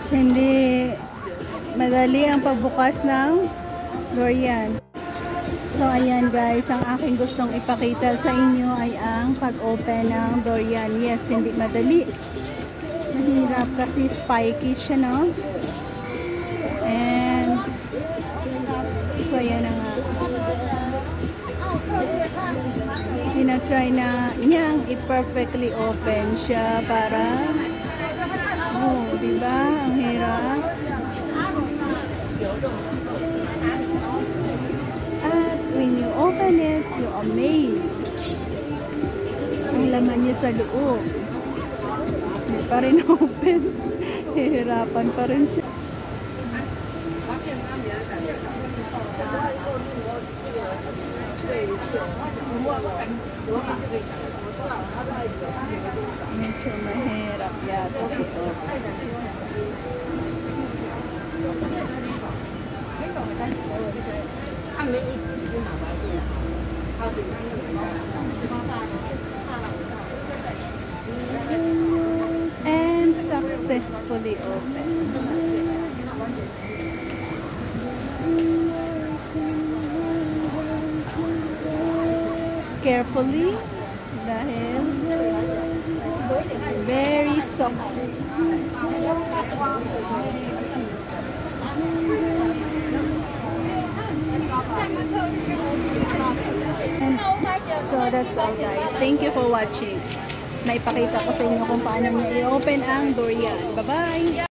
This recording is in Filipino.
Hindi madali ang pagbukas ng durian. So ayan guys, ang aking gustong ipakita sa inyo ay ang pag-open ng durian. Yes, hindi madali. Mahirap kasi spiky siya, no? And so ayan na nga. Tinatry na niyang i-perfectly open siya para diba? Ang hirap. At when you open it, you're amazed. Ang laman niya sa loob. Hindi pa rin open. Hihirapan pa rin siya. Medyo mahirap yata ito. And successfully open. Carefully dahil very soft. And so that's all guys. Thank you for watching. Naipakita ko sa inyo kung paano niya i-open ang durian. Bye-bye!